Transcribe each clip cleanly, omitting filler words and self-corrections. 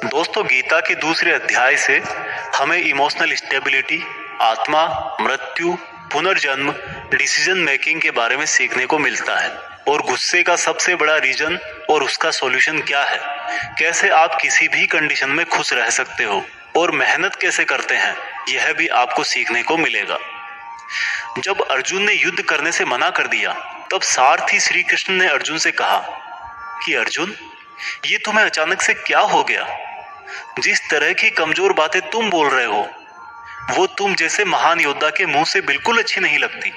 दोस्तों, गीता के दूसरे अध्याय से हमें इमोशनल स्टेबिलिटी, आत्मा, मृत्यु, पुनर्जन्म, डिसीजन मेकिंग के बारे में सीखने को मिलता है। और गुस्से का सबसे बड़ा रीजन और उसका सॉल्यूशन क्या है, कैसे आप किसी भी कंडीशन में खुश रह सकते हो और मेहनत कैसे करते हैं, यह भी आपको सीखने को मिलेगा। जब अर्जुन ने युद्ध करने से मना कर दिया, तब सारथी श्री कृष्ण ने अर्जुन से कहा कि अर्जुन, ये तुम्हें अचानक से क्या हो गया? जिस तरह की कमजोर बातें तुम बोल रहे हो, वो तुम जैसे महान योद्धा के मुंह से बिल्कुल अच्छी नहीं लगती।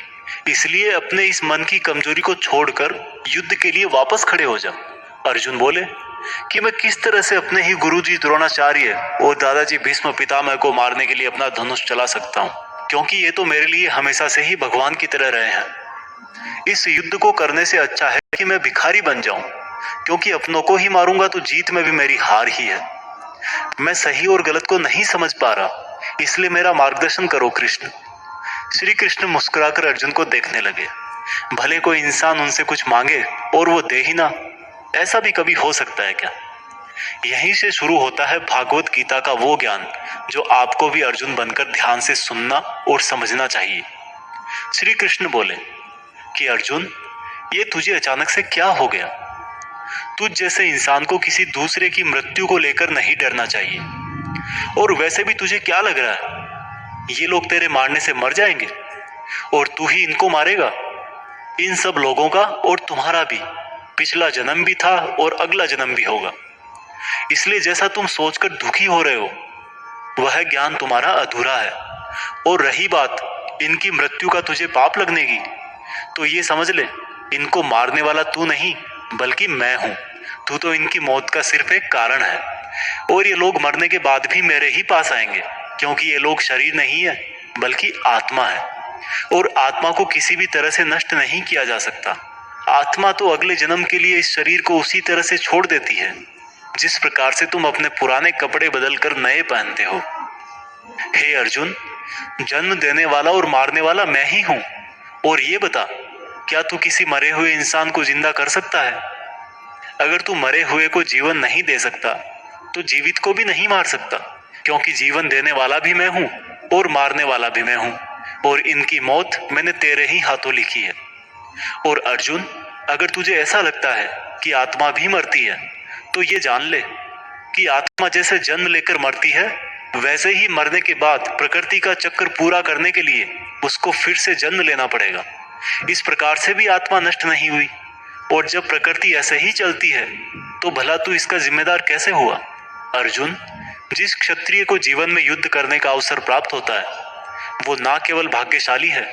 इसलिए अपने इस मन की कमजोरी को छोड़कर युद्ध के लिए वापस खड़े हो जा। अर्जुन बोले कि मैं किस तरह से अपने ही गुरुजी द्रोणाचार्य और दादाजी भीष्म पितामह को मारने के लिए अपना धनुष चला सकता हूँ, क्योंकि ये तो मेरे लिए हमेशा से ही भगवान की तरह रहे हैं। इस युद्ध को करने से अच्छा है कि मैं भिखारी बन जाऊं, क्योंकि अपनों को ही मारूंगा तो जीत में भी मेरी हार ही है। मैं सही और गलत को नहीं समझ पा रहा, इसलिए मेरा मार्गदर्शन करो कृष्ण। श्री कृष्ण मुस्कुराकर अर्जुन को देखने लगे। भले कोई इंसान उनसे कुछ मांगे और वो दे ही ना, ऐसा भी कभी हो सकता है क्या? यहीं से शुरू होता है भागवत गीता का वो ज्ञान जो आपको भी अर्जुन बनकर ध्यान से सुनना और समझना चाहिए। श्री कृष्ण बोले कि अर्जुन, ये तुझे अचानक से क्या हो गया? तुझ जैसे इंसान को किसी दूसरे की मृत्यु को लेकर नहीं डरना चाहिए। और वैसे भी तुझे क्या लग रहा है, ये लोग तेरे मारने से मर जाएंगे और तू ही इनको मारेगा? इन सब लोगों का और तुम्हारा भी पिछला जन्म भी था और अगला जन्म भी होगा। इसलिए जैसा तुम सोचकर दुखी हो रहे हो, वह ज्ञान तुम्हारा अधूरा है। और रही बात इनकी मृत्यु का तुझे पाप लगने की, तो ये समझ ले, इनको मारने वाला तू नहीं बल्कि मैं हूं। तू तो इनकी मौत का सिर्फ एक कारण है। और ये लोग मरने के बाद भी मेरे ही पास आएंगे, क्योंकि ये लोग शरीर नहीं है बल्कि आत्मा है। और आत्मा को किसी भी तरह से नष्ट नहीं किया जा सकता। आत्मा तो अगले जन्म के लिए इस शरीर को उसी तरह से छोड़ देती है जिस प्रकार से तुम अपने पुराने कपड़े बदलकर नए पहनते हो। हे अर्जुन, जन्म देने वाला और मारने वाला मैं ही हूं। और ये बता, क्या तू किसी मरे हुए इंसान को जिंदा कर सकता है? अगर तू मरे हुए को जीवन नहीं दे सकता, तो जीवित को भी नहीं मार सकता, क्योंकि जीवन देने वाला भी मैं हूं और मारने वाला भी मैं हूं। और इनकी मौत मैंने तेरे ही हाथों लिखी है। और अर्जुन, अगर तुझे ऐसा लगता है कि आत्मा भी मरती है, तो ये जान ले कि आत्मा जैसे जन्म लेकर मरती है, वैसे ही मरने के बाद प्रकृति का चक्कर पूरा करने के लिए उसको फिर से जन्म लेना पड़ेगा। इस प्रकार से भी आत्मा नष्ट नहीं हुई। और जब प्रकृति ऐसे ही चलती है, तो भला तू इसका जिम्मेदार कैसे हुआ? अर्जुन, जिस क्षत्रिय को जीवन में युद्ध करने का अवसर प्राप्त होता है, वो ना केवल भाग्यशाली है,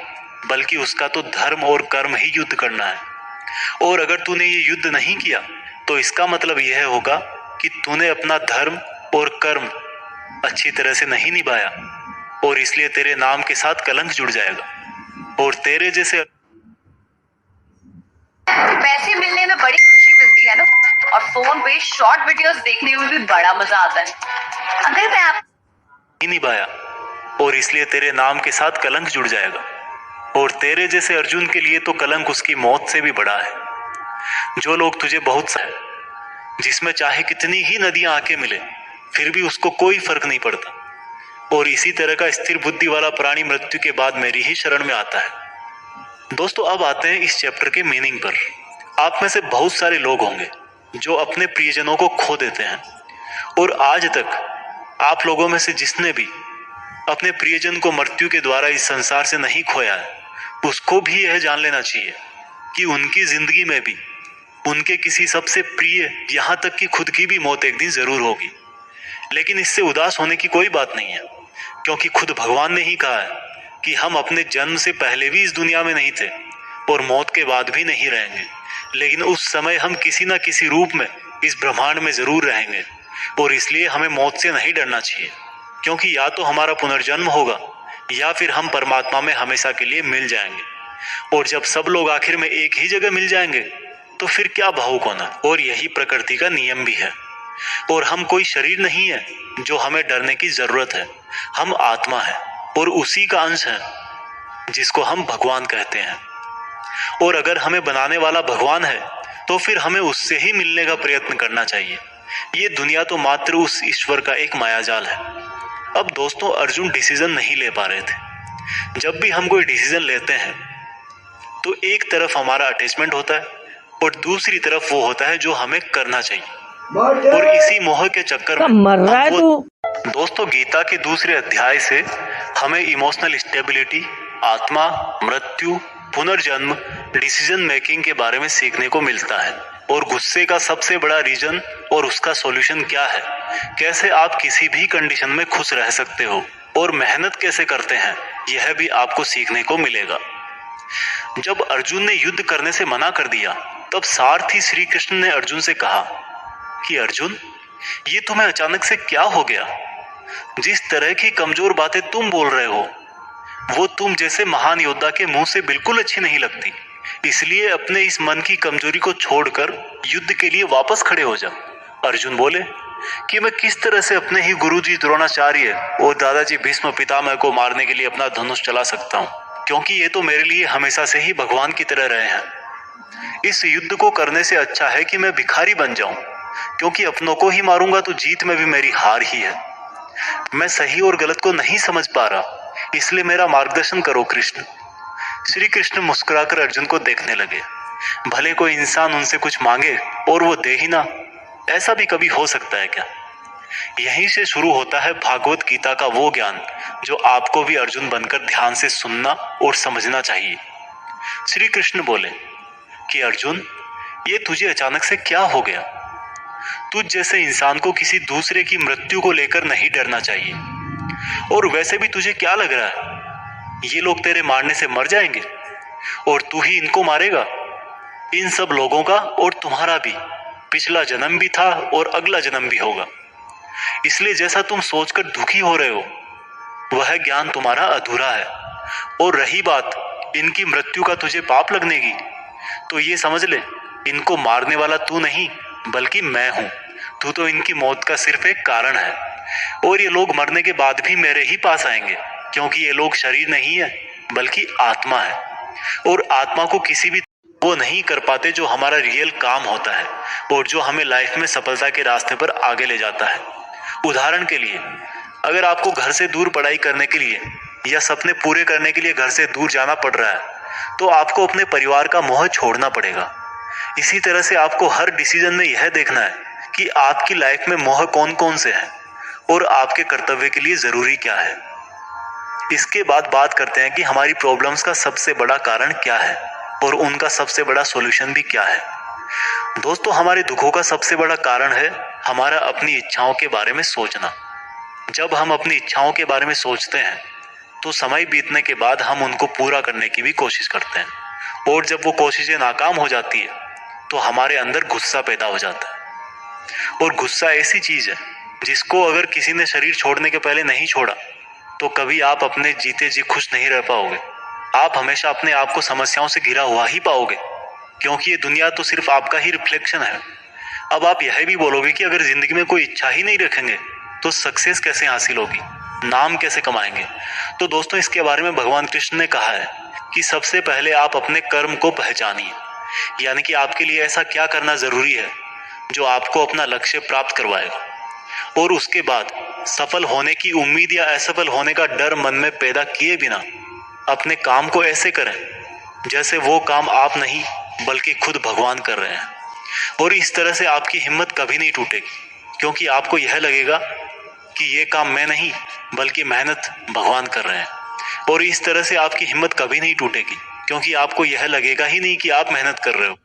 बल्कि उसका तो धर्म और कर्म ही युद्ध करना है। और अगर तूने ये युद्ध नहीं किया, तो इसका मतलब यह होगा कि तूने अपना धर्म और कर्म अच्छी तरह से नहीं निभाया, और इसलिए तेरे नाम के साथ कलंक जुड़ जाएगा। और तेरे जैसे पैसे मिलने में बड़ी खुशी मिलती है ना, और फोन पे शॉर्ट वीडियोस देखने में भी बड़ा मजा आता है। अगर मैं आप नहीं निभाया, और इसलिए तेरे नाम के साथ कलंक जुड़ जाएगा। और तेरे जैसे अर्जुन के लिए तो कलंक उसकी मौत से भी बड़ा है। जो लोग तुझे बहुत है, जिसमें चाहे कितनी ही नदियां आके मिले, फिर भी उसको कोई फर्क नहीं पड़ता। और इसी तरह का स्थिर बुद्धि वाला प्राणी मृत्यु के बाद मेरी ही शरण में आता है। दोस्तों, अब आते हैं इस चैप्टर के मीनिंग पर। आप में से बहुत सारे लोग होंगे जो अपने प्रियजनों को खो देते हैं। और आज तक आप लोगों में से जिसने भी अपने प्रियजन को मृत्यु के द्वारा इस संसार से नहीं खोया है, उसको भी यह जान लेना चाहिए कि उनकी जिंदगी में भी उनके किसी सबसे प्रिय, यहाँ तक कि खुद की भी मौत एक दिन जरूर होगी। लेकिन इससे उदास होने की कोई बात नहीं है, क्योंकि खुद भगवान ने ही कहा है कि हम अपने जन्म से पहले भी इस दुनिया में नहीं थे और मौत के बाद भी नहीं रहेंगे। लेकिन उस समय हम किसी न किसी रूप में इस ब्रह्मांड में जरूर रहेंगे। और इसलिए हमें मौत से नहीं डरना चाहिए, क्योंकि या तो हमारा पुनर्जन्म होगा या फिर हम परमात्मा में हमेशा के लिए मिल जाएंगे। और जब सब लोग आखिर में एक ही जगह मिल जाएंगे, तो फिर क्या भावुक होना। और यही प्रकृति का नियम भी है। और हम कोई शरीर नहीं है जो हमें डरने की जरूरत है। हम आत्मा है और उसी का अंश है जिसको हम भगवान कहते हैं। और अगर हमें बनाने वाला भगवान है, तो फिर हमें उससे ही मिलने का प्रयत्न करना चाहिए। ये दुनिया तो मात्र उस ईश्वर का एक मायाजाल है। अब दोस्तों, अर्जुन डिसीजन नहीं ले पा रहे थे। जब भी हम कोई डिसीजन लेते हैं तो एक तरफ हमारा अटैचमेंट होता है और दूसरी तरफ वो होता है जो हमें करना चाहिए, और इसी मोह के चक्कर में मर रहा है तू। दोस्तों, गीता के दूसरे अध्याय से हमें इमोशनल स्टेबिलिटी, आत्मा, मृत्यु, पुनर्जन्म, डिसीजन मेकिंग के बारे में सीखने को मिलता है। और गुस्से का सबसे बड़ा रीजन और उसका सॉल्यूशन क्या है, कैसे आप किसी भी कंडीशन में खुश रह सकते हो और मेहनत कैसे करते हैं, यह भी आपको सीखने को मिलेगा। जब अर्जुन ने युद्ध करने से मना कर दिया, तब सारथी श्री कृष्ण ने अर्जुन से कहा कि अर्जुन, ये तुम्हें अचानक से क्या हो गया? जिस तरह की कमजोर बातें तुम बोल रहे हो वो तुम जैसे महान योद्धा के मुंह से बिल्कुल अच्छी नहीं लगती। इसलिए अपने इस मन की कमजोरी को छोड़कर युद्ध के लिए वापस खड़े हो जा। अर्जुन बोले कि मैं किस तरह से अपने ही गुरुजी द्रोणाचार्य और दादाजी भीष्म पितामह को मारने के लिए अपना धनुष चला सकता हूँ, क्योंकि ये तो मेरे लिए हमेशा से ही भगवान की तरह रहे हैं। इस युद्ध को करने से अच्छा है कि मैं भिखारी बन जाऊं, क्योंकि अपनों को ही मारूंगा तो जीत में भी मेरी हार ही है। मैं सही और गलत को नहीं समझ पा रहा, इसलिए मेरा मार्गदर्शन करो कृष्ण। श्री कृष्ण मुस्कुराकर अर्जुन को देखने लगे। भले कोई इंसान उनसे कुछ मांगे और वो दे ही ना, ऐसा भी कभी हो सकता है क्या? यहीं से शुरू होता है भागवत गीता का वो ज्ञान जो आपको भी अर्जुन बनकर ध्यान से सुनना और समझना चाहिए। श्री कृष्ण बोले कि अर्जुन, ये तुझे अचानक से क्या हो गया? तुझ जैसे इंसान को किसी दूसरे की मृत्यु को लेकर नहीं डरना चाहिए। और वैसे भी तुझे क्या लग रहा है, ये लोग तेरे मारने से मर जाएंगे और तू ही इनको मारेगा? इन सब लोगों का और तुम्हारा भी पिछला जन्म भी था और अगला जन्म भी होगा। इसलिए जैसा तुम सोचकर दुखी हो रहे हो, वह ज्ञान तुम्हारा अधूरा है। और रही बात इनकी मृत्यु का तुझे पाप लगने की, तो ये समझ ले, इनको मारने वाला तू नहीं बल्कि मैं हूं। तू तो इनकी मौत का सिर्फ एक कारण है, और ये लोग मरने के बाद भी मेरे ही पास आएंगे, क्योंकि ये लोग शरीर नहीं है बल्कि आत्मा है। और आत्मा को किसी भी वो नहीं कर पाते जो हमारा रियल काम होता है और जो हमें लाइफ में सफलता के रास्ते पर आगे ले जाता है। उदाहरण के लिए, अगर आपको घर से दूर पढ़ाई करने के लिए या सपने पूरे करने के लिए घर से दूर जाना पड़ रहा है, तो आपको अपने परिवार का मोह छोड़ना पड़ेगा। इसी तरह से आपको हर डिसीजन में यह देखना है कि आपकी लाइफ में मोह कौन कौन से हैं और आपके कर्तव्य के लिए जरूरी क्या है। इसके बाद बात करते हैं कि हमारी प्रॉब्लम्स का सबसे बड़ा कारण क्या है और उनका सबसे बड़ा सॉल्यूशन भी क्या है। दोस्तों, हमारे दुखों का सबसे बड़ा कारण है हमारा अपनी इच्छाओं के बारे में सोचना। जब हम अपनी इच्छाओं के बारे में सोचते हैं तो समय बीतने के बाद हम उनको पूरा करने की भी कोशिश करते हैं, और जब वो कोशिशें नाकाम हो जाती है तो हमारे अंदर गुस्सा पैदा हो जाता है। और गुस्सा ऐसी चीज है जिसको अगर किसी ने शरीर छोड़ने के पहले नहीं छोड़ा तो कभी आप अपने जीते जी खुश नहीं रह पाओगे। आप हमेशा अपने आप को समस्याओं से घिरा हुआ ही पाओगे, क्योंकि ये दुनिया तो सिर्फ आपका ही रिफ्लेक्शन है। अब आप यह भी बोलोगे कि अगर जिंदगी में कोई इच्छा ही नहीं रखेंगे तो सक्सेस कैसे हासिल होगी, नाम कैसे कमाएंगे? तो दोस्तों, इसके बारे में भगवान कृष्ण ने कहा है कि सबसे पहले आप अपने कर्म को पहचानिए, यानी कि आपके लिए ऐसा क्या करना जरूरी है जो आपको अपना लक्ष्य प्राप्त करवाएगा। और उसके बाद सफल होने की उम्मीद या असफल होने का डर मन में पैदा किए बिना अपने काम को ऐसे करें जैसे वो काम आप नहीं बल्कि खुद भगवान कर रहे हैं। और इस तरह से आपकी हिम्मत कभी नहीं टूटेगी, क्योंकि आपको यह लगेगा कि ये काम मैं नहीं बल्कि मेहनत भगवान कर रहे हैं। और इस तरह से आपकी हिम्मत कभी नहीं टूटेगी, क्योंकि आपको यह लगेगा ही नहीं कि आप मेहनत कर रहे हो,